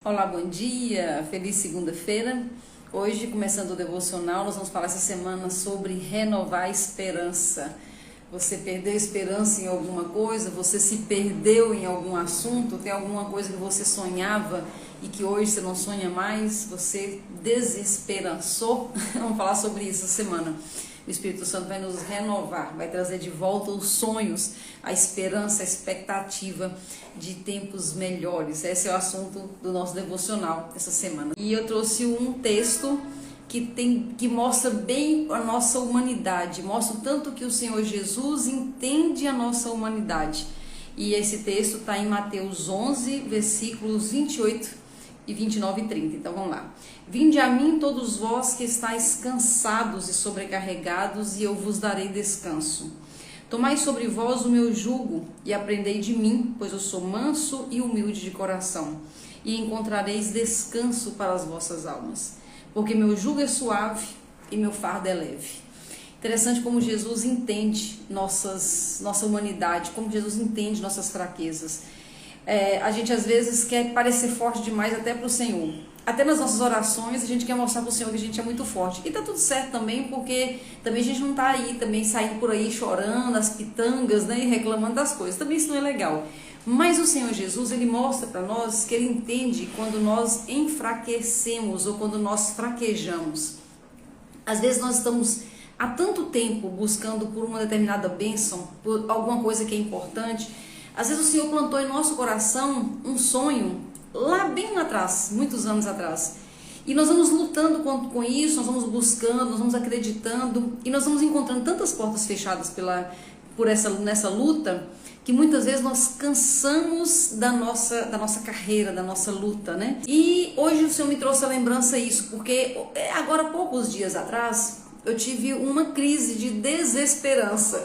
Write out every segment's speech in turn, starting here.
Olá, bom dia, feliz segunda-feira. Hoje, começando o devocional, nós vamos falar essa semana sobre renovar a esperança. Você perdeu esperança em alguma coisa? Você se perdeu em algum assunto? Tem alguma coisa que você sonhava e que hoje você não sonha mais? Você desesperançou? Vamos falar sobre isso essa semana. O Espírito Santo vai nos renovar, vai trazer de volta os sonhos, a esperança, a expectativa de tempos melhores. Esse é o assunto do nosso devocional essa semana. E eu trouxe um texto que mostra bem a nossa humanidade, mostra o tanto que o Senhor Jesus entende a nossa humanidade. E esse texto está em Mateus 11, versículos 28 e 29 e 30. Então vamos lá. Vinde a mim todos vós que estáis cansados e sobrecarregados, e eu vos darei descanso. Tomai sobre vós o meu jugo e aprendei de mim, pois eu sou manso e humilde de coração, e encontrareis descanso para as vossas almas. Porque meu jugo é suave e meu fardo é leve. Interessante como Jesus entende nossa humanidade, como Jesus entende nossas fraquezas. A gente às vezes quer parecer forte demais até para o Senhor. Até nas nossas orações a gente quer mostrar para o Senhor que a gente é muito forte. E tá tudo certo também, porque também a gente não tá aí também saindo por aí chorando, as pitangas, né, e reclamando das coisas. Também isso não é legal. Mas o Senhor Jesus, ele mostra para nós que ele entende quando nós enfraquecemos ou quando nós fraquejamos. Às vezes nós estamos há tanto tempo buscando por uma determinada bênção, por alguma coisa que é importante. Às vezes o Senhor plantou em nosso coração um sonho lá bem lá atrás, muitos anos atrás. E nós vamos lutando com isso, nós vamos buscando, nós vamos acreditando e nós vamos encontrando tantas portas fechadas nessa luta, que muitas vezes nós cansamos da nossa carreira, da nossa luta, né? E hoje o Senhor me trouxe a lembrança isso, porque agora há poucos dias atrás eu tive uma crise de desesperança.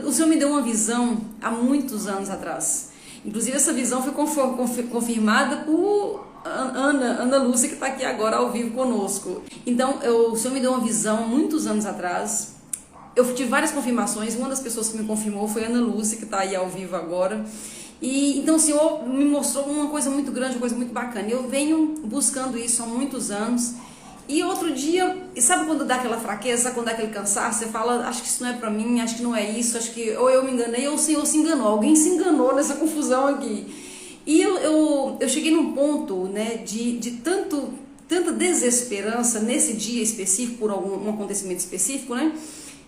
O Senhor me deu uma visão há muitos anos atrás. Inclusive essa visão foi confirmada por Ana Lúcia, que está aqui agora ao vivo conosco. Então o Senhor me deu uma visão há muitos anos atrás. Eu tive várias confirmações. Uma das pessoas que me confirmou foi a Ana Lúcia, que está aí ao vivo agora. E então o Senhor me mostrou uma coisa muito grande, uma coisa muito bacana. Eu venho buscando isso há muitos anos. E outro dia, sabe quando dá aquela fraqueza, quando dá aquele cansaço, você fala, acho que isso não é pra mim, acho que não é isso, acho que ou eu me enganei ou o Senhor se enganou, alguém se enganou nessa confusão aqui. E eu cheguei num ponto, né, de tanta desesperança nesse dia específico, por algum acontecimento específico, né,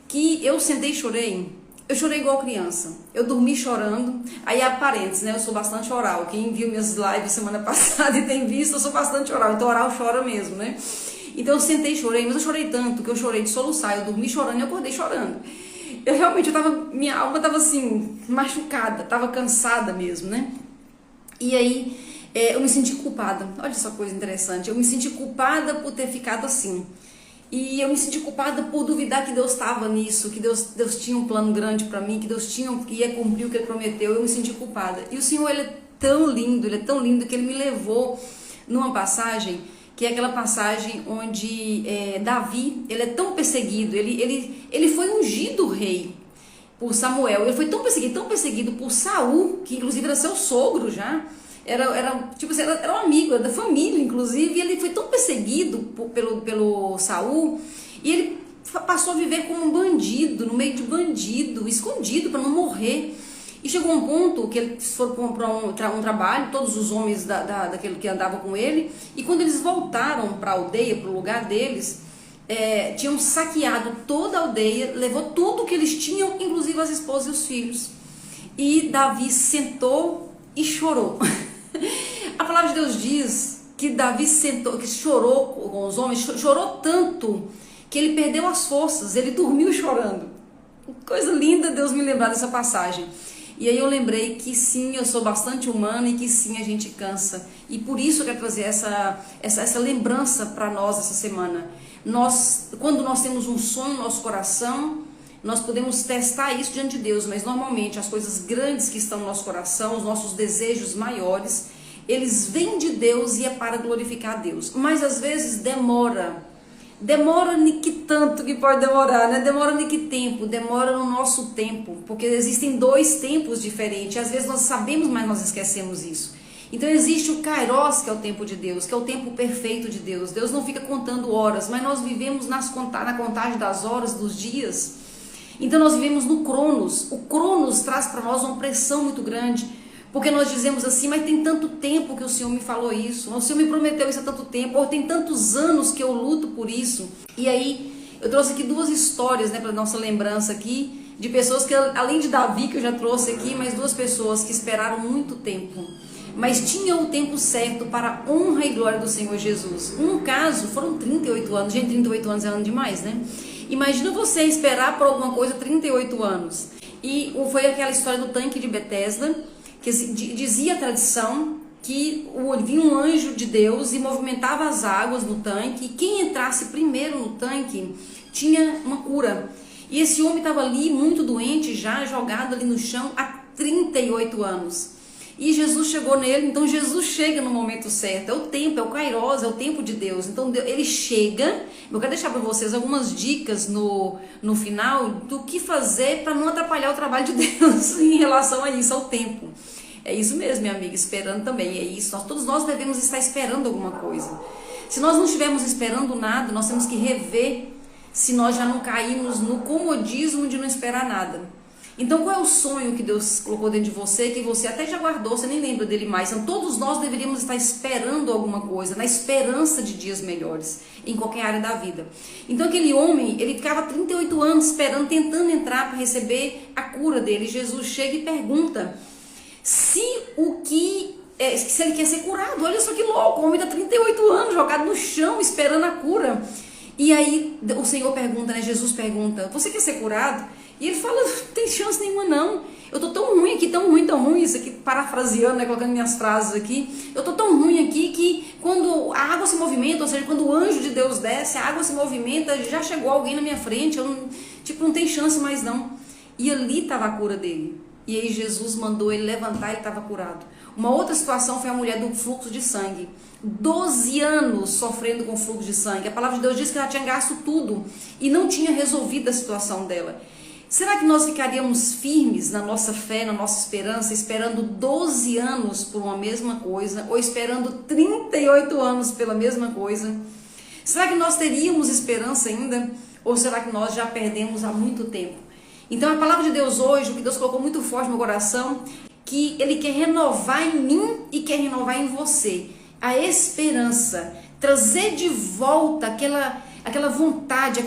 que eu sentei e chorei. Eu chorei igual criança, eu dormi chorando. Aí há parênteses, né, eu sou bastante oral, quem viu minhas lives semana passada e tem visto, eu sou bastante oral, então oral chora mesmo, né. Então eu sentei e chorei, mas eu chorei tanto que eu chorei de soluçar, eu dormi chorando e acordei chorando. Minha alma estava assim, machucada, estava cansada mesmo, né? E aí eu me senti culpada, olha essa coisa interessante, eu me senti culpada por ter ficado assim. E eu me senti culpada por duvidar que Deus estava nisso, que Deus tinha um plano grande para mim, que Deus ia cumprir o que Ele prometeu, eu me senti culpada. E o Senhor, Ele é tão lindo que Ele me levou numa passagem, que é aquela passagem onde Davi, ele é tão perseguido, ele foi ungido rei por Samuel, ele foi tão perseguido por Saul, que inclusive era seu sogro já, era um amigo, era da família inclusive, e ele foi tão perseguido pelo Saul, e ele passou a viver como um bandido, no meio de bandido, escondido para não morrer. E chegou um ponto que eles foram para um trabalho, todos os homens daquele que andavam com ele, e quando eles voltaram para a aldeia, para o lugar deles, tinham saqueado toda a aldeia, levou tudo que eles tinham, inclusive as esposas e os filhos. E Davi sentou e chorou. A palavra de Deus diz que Davi sentou, que chorou com os homens, chorou tanto que ele perdeu as forças, ele dormiu chorando. Coisa linda Deus me lembrar dessa passagem. E aí eu lembrei que sim, eu sou bastante humana e que sim, a gente cansa. E por isso eu quero trazer essa lembrança para nós essa semana. Quando nós temos um sonho no nosso coração, nós podemos testar isso diante de Deus, mas normalmente as coisas grandes que estão no nosso coração, os nossos desejos maiores, eles vêm de Deus e é para glorificar a Deus. Mas às vezes demora que tanto que pode demorar, né? Demora de que tempo? Demora no nosso tempo, porque existem dois tempos diferentes, às vezes nós sabemos, mas nós esquecemos isso. Então existe o Kairos, que é o tempo de Deus, que é o tempo perfeito de Deus. Deus não fica contando horas, mas nós vivemos na contagem das horas, dos dias. Então nós vivemos no Cronos. O Cronos traz para nós uma pressão muito grande, porque nós dizemos assim, mas tem tanto tempo que o Senhor me falou isso, o Senhor me prometeu isso há tanto tempo, ou tem tantos anos que eu luto por isso. E aí eu trouxe aqui duas histórias, né, para nossa lembrança aqui, de pessoas que, além de Davi, que eu já trouxe aqui, mas duas pessoas que esperaram muito tempo, mas tinham o tempo certo para a honra e glória do Senhor Jesus. Um caso, foram 38 anos, gente, 38 anos é ano demais, né? Imagina você esperar por alguma coisa 38 anos. E foi aquela história do tanque de Betesda, que dizia a tradição que vinha um anjo de Deus e movimentava as águas no tanque, e quem entrasse primeiro no tanque tinha uma cura. E esse homem estava ali muito doente, já jogado ali no chão há 38 anos. E Jesus chegou nele. Então Jesus chega no momento certo, é o tempo, é o Kairos, é o tempo de Deus. Então ele chega. Eu quero deixar para vocês algumas dicas no final do que fazer para não atrapalhar o trabalho de Deus em relação a isso, ao tempo. É isso mesmo, minha amiga, esperando também, é isso. Todos nós devemos estar esperando alguma coisa. Se nós não estivermos esperando nada, nós temos que rever se nós já não caímos no comodismo de não esperar nada. Então qual é o sonho que Deus colocou dentro de você, que você até já guardou, você nem lembra dele mais? Então todos nós deveríamos estar esperando alguma coisa, na esperança de dias melhores, em qualquer área da vida. Então aquele homem, ele ficava 38 anos esperando, tentando entrar para receber a cura dele. Jesus chega e pergunta se ele quer ser curado. Olha só que louco, o homem está 38 anos jogado no chão esperando a cura. E aí o Senhor pergunta, né? Jesus pergunta, você quer ser curado? E ele fala, não tem chance nenhuma não. Eu tô tão ruim aqui, tão ruim, isso aqui parafraseando, né, colocando minhas frases aqui. Eu tô tão ruim aqui que quando a água se movimenta, ou seja, quando o anjo de Deus desce, a água se movimenta, já chegou alguém na minha frente, não tem chance mais não. E ali estava a cura dele. E aí Jesus mandou ele levantar e ele estava curado. Uma outra situação foi a mulher do fluxo de sangue. 12 anos sofrendo com fluxo de sangue. A palavra de Deus diz que ela tinha gasto tudo e não tinha resolvido a situação dela. Será que nós ficaríamos firmes na nossa fé, na nossa esperança, esperando 12 anos por uma mesma coisa, ou esperando 38 anos pela mesma coisa? Será que nós teríamos esperança ainda? Ou será que nós já perdemos há muito tempo? Então a palavra de Deus hoje, o que Deus colocou muito forte no meu coração, que Ele quer renovar em mim e quer renovar em você a esperança, trazer de volta aquela vontade,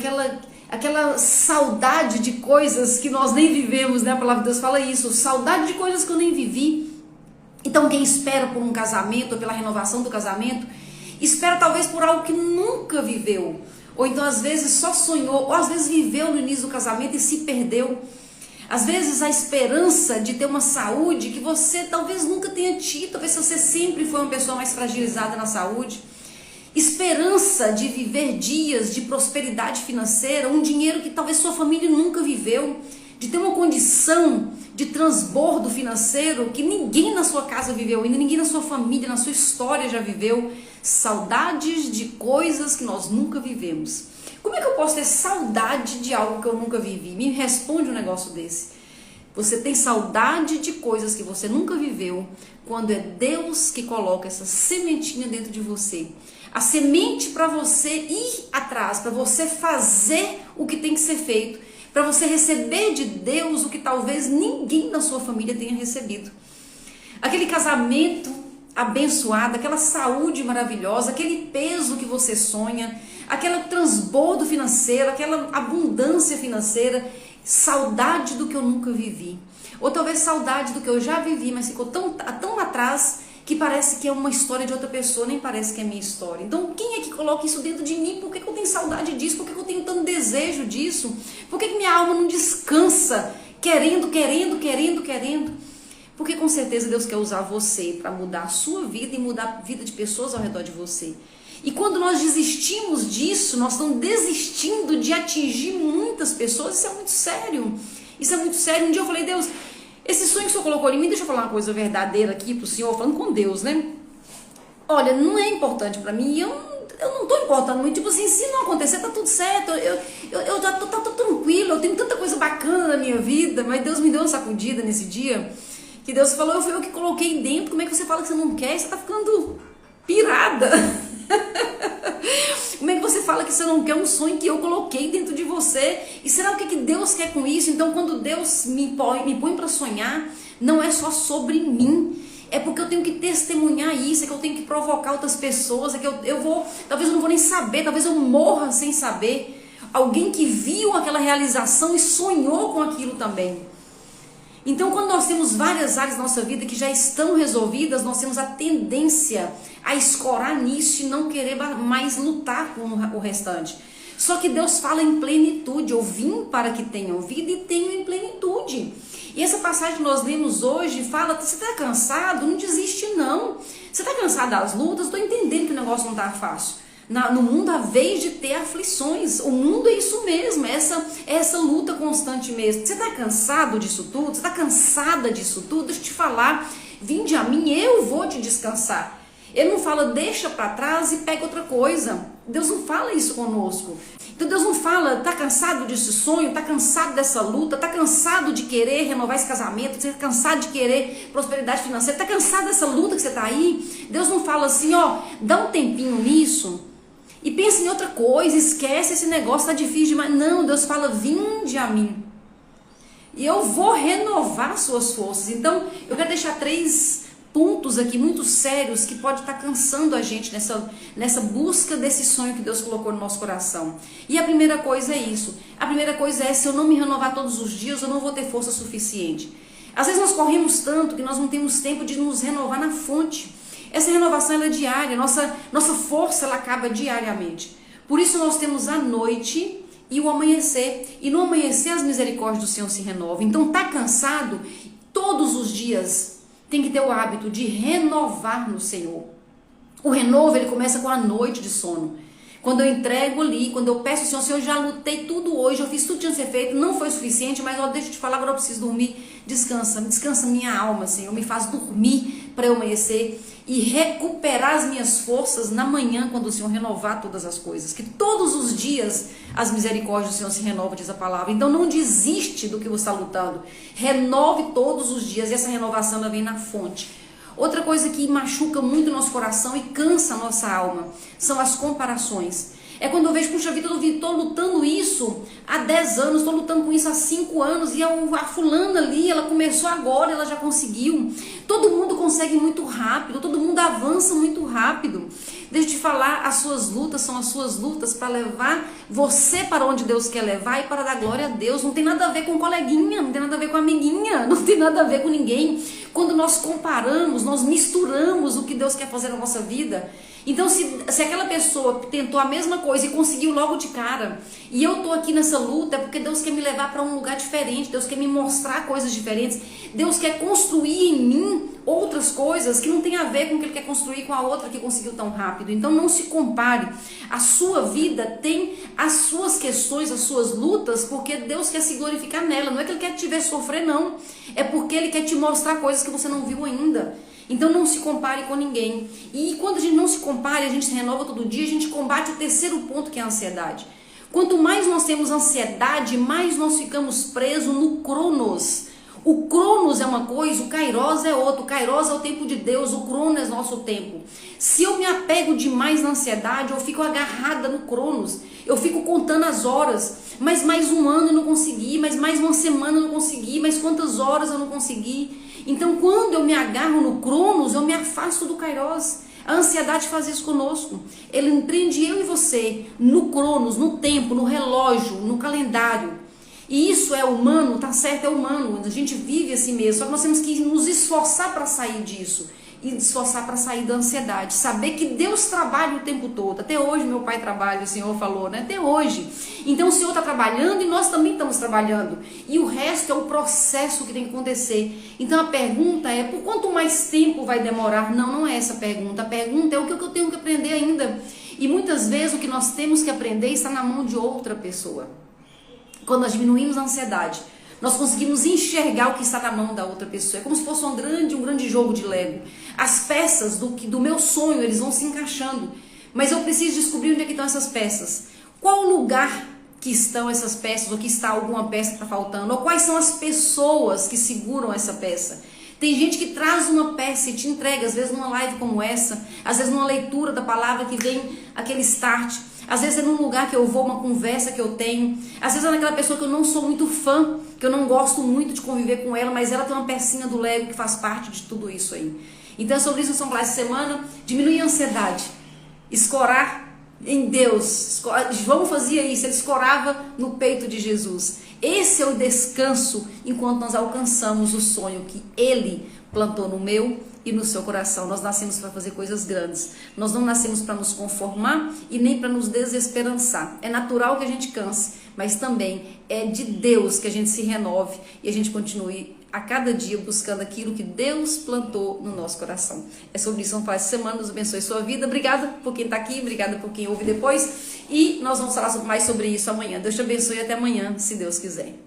aquela saudade de coisas que nós nem vivemos, né? A palavra de Deus fala isso, saudade de coisas que eu nem vivi. Então quem espera por um casamento, ou pela renovação do casamento, espera talvez por algo que nunca viveu, ou então às vezes só sonhou, ou às vezes viveu no início do casamento e se perdeu. Às vezes a esperança de ter uma saúde que você talvez nunca tenha tido, talvez você sempre foi uma pessoa mais fragilizada na saúde. Esperança de viver dias de prosperidade financeira, um dinheiro que talvez sua família nunca viveu, de ter uma condição de transbordo financeiro que ninguém na sua casa viveu ainda, ninguém na sua família, na sua história já viveu. Saudades de coisas que nós nunca vivemos. Como é que eu posso ter saudade de algo que eu nunca vivi? Me responde um negócio desse. Você tem saudade de coisas que você nunca viveu quando é Deus que coloca essa sementinha dentro de você. A semente para você ir atrás, para você fazer o que tem que ser feito, para você receber de Deus o que talvez ninguém na sua família tenha recebido. Aquele casamento abençoado, aquela saúde maravilhosa, aquele peso que você sonha, aquele transbordo financeiro, aquela abundância financeira, saudade do que eu nunca vivi. Ou talvez saudade do que eu já vivi, mas ficou tão atrás que parece que é uma história de outra pessoa, nem parece que é minha história. Então quem é que coloca isso dentro de mim? Por que eu tenho saudade disso? Por que eu tenho tanto desejo disso? Por que minha alma não descansa, querendo? Porque com certeza Deus quer usar você para mudar a sua vida e mudar a vida de pessoas ao redor de você. E quando nós desistimos disso, nós estamos desistindo de atingir muitas pessoas. Isso é muito sério. Isso é muito sério. Um dia eu falei, Deus, esse sonho que o Senhor colocou em mim, deixa eu falar uma coisa verdadeira aqui pro Senhor, falando com Deus, né? Olha, não é importante para mim, eu não tô importando muito. Tipo assim, se não acontecer, tá tudo certo. Eu já tô tranquilo, eu tenho tanta coisa bacana na minha vida. Mas Deus me deu uma sacudida nesse dia, Que Deus falou, foi eu que coloquei dentro, como é que você fala que você não quer? Você tá ficando pirada. Como é que você fala que você não quer um sonho que eu coloquei dentro de você? E será o que Deus quer com isso? Então quando Deus me põe para sonhar, não é só sobre mim. É porque eu tenho que testemunhar isso, é que eu tenho que provocar outras pessoas, é que eu vou, talvez eu não vou nem saber, talvez eu morra sem saber. Alguém que viu aquela realização e sonhou com aquilo também. Então, quando nós temos várias áreas da nossa vida que já estão resolvidas, nós temos a tendência a escorar nisso e não querer mais lutar com o restante. Só que Deus fala em plenitude, eu vim para que tenham vida e tenham em plenitude. E essa passagem que nós lemos hoje fala, você está cansado? Não desiste não. Você está cansado das lutas? Estou entendendo que o negócio não está fácil. No mundo há vez de ter aflições, o mundo é isso mesmo, é essa luta constante mesmo. Você está cansado disso tudo? Você está cansada disso tudo? Deixa eu te falar, vinde a mim, eu vou te descansar. Ele não fala deixa para trás e pega outra coisa. Deus não fala isso conosco. Então Deus não fala, tá cansado desse sonho, tá cansado dessa luta, tá cansado de querer renovar esse casamento, tá cansado de querer prosperidade financeira, tá cansado dessa luta que você tá aí. Deus não fala assim, ó, dá um tempinho nisso e pensa em outra coisa, esquece esse negócio, tá difícil demais. Não, Deus fala, vinde a mim e eu vou renovar suas forças. Então eu quero deixar 3 pontos aqui muito sérios que pode estar cansando a gente nessa busca desse sonho que Deus colocou no nosso coração. E a primeira coisa é isso. A primeira coisa é, se eu não me renovar todos os dias, eu não vou ter força suficiente. Às vezes nós corremos tanto que nós não temos tempo de nos renovar na fonte. Essa renovação ela é diária, nossa força ela acaba diariamente. Por isso nós temos a noite e o amanhecer. E no amanhecer as misericórdias do Senhor se renovam. Então tá cansado, todos os dias tem que ter o hábito de renovar no Senhor. O renovo ele começa com a noite de sono. Quando eu entrego ali, quando eu peço ao Senhor, eu já lutei tudo hoje, eu fiz tudo que tinha que ser feito, não foi suficiente, mas ó, deixa eu te falar, agora eu preciso dormir, descansa minha alma, Senhor, me faz dormir para eu amanhecer e recuperar as minhas forças na manhã, quando o Senhor renovar todas as coisas, que todos os dias as misericórdias do Senhor se renovam, diz a palavra. Então não desiste do que você está lutando, renove todos os dias, e essa renovação ela vem na fonte. Outra coisa que machuca muito o nosso coração e cansa a nossa alma são as comparações. É quando eu vejo, puxa vida, eu estou lutando isso há 10 anos, estou lutando com isso há 5 anos, e a fulana ali, ela começou agora, ela já conseguiu. Todo mundo consegue muito rápido, todo mundo avança muito rápido. Deixa eu te falar, as suas lutas são as suas lutas para levar você para onde Deus quer levar e para dar glória a Deus. Não tem nada a ver com coleguinha, não tem nada a ver com amiguinha, não tem nada a ver com ninguém. Quando nós comparamos, nós misturamos o que Deus quer fazer na nossa vida. Então se aquela pessoa tentou a mesma coisa e conseguiu logo de cara, e eu tô aqui nessa luta, é porque Deus quer me levar para um lugar diferente, Deus quer me mostrar coisas diferentes, Deus quer construir em mim outras coisas que não tem a ver com o que Ele quer construir com a outra que conseguiu tão rápido. Então não se compare, a sua vida tem as suas questões, as suas lutas, porque Deus quer se glorificar nela, não é que Ele quer te ver sofrer não, é porque Ele quer te mostrar coisas que você não viu ainda. Então não se compare com ninguém. E quando a gente não se compare, a gente se renova todo dia, a gente combate o terceiro ponto, que é a ansiedade. Quanto mais nós temos ansiedade, mais nós ficamos presos no cronos. O cronos é uma coisa, o kairos é outra. O kairos é o tempo de Deus, o cronos é nosso tempo. Se eu me apego demais na ansiedade, eu fico agarrada no cronos. Eu fico contando as horas. Mas mais um ano eu não consegui, mas mais uma semana eu não consegui, mas quantas horas eu não consegui. Então, quando eu me agarro no cronos, eu me afasto do kairos. A ansiedade faz isso conosco. Ele empreende eu e você no cronos, no tempo, no relógio, no calendário. E isso é humano, tá certo, é humano. A gente vive assim mesmo. Só que nós temos que nos esforçar para sair disso. E esforçar para sair da ansiedade. Saber que Deus trabalha o tempo todo. Até hoje meu pai trabalha, o Senhor falou, né? Até hoje. Então o Senhor está trabalhando e nós também estamos trabalhando. E o resto é o processo que tem que acontecer. Então a pergunta é, por quanto mais tempo vai demorar? Não, não é essa a pergunta. A pergunta é o que eu tenho que aprender ainda. E muitas vezes o que nós temos que aprender está na mão de outra pessoa. Quando nós diminuímos a ansiedade, nós conseguimos enxergar o que está na mão da outra pessoa. É como se fosse um grande jogo de Lego. As peças do meu sonho, eles vão se encaixando. Mas eu preciso descobrir onde é que estão essas peças. Qual o lugar que estão essas peças, ou que está alguma peça que está faltando, ou quais são as pessoas que seguram essa peça. Tem gente que traz uma peça e te entrega, às vezes numa live como essa, às vezes numa leitura da palavra que vem aquele start, às vezes é num lugar que eu vou, uma conversa que eu tenho, às vezes é naquela pessoa que eu não sou muito fã, que eu não gosto muito de conviver com ela, mas ela tem uma pecinha do Lego que faz parte de tudo isso aí. Então é sobre isso que nós vamos falar essa semana. Diminuir a ansiedade, escorar em Deus. João fazia isso, ele escorava no peito de Jesus. Esse é o descanso enquanto nós alcançamos o sonho que Ele plantou no meu e no seu coração. Nós nascemos para fazer coisas grandes. Nós não nascemos para nos conformar e nem para nos desesperançar. É natural que a gente canse, mas também é de Deus que a gente se renove e a gente continue a cada dia buscando aquilo que Deus plantou no nosso coração. É sobre isso que vamos falar essa semana. Deus abençoe sua vida. Obrigada por quem está aqui, obrigada por quem ouve depois. E nós vamos falar mais sobre isso amanhã. Deus te abençoe e até amanhã, se Deus quiser.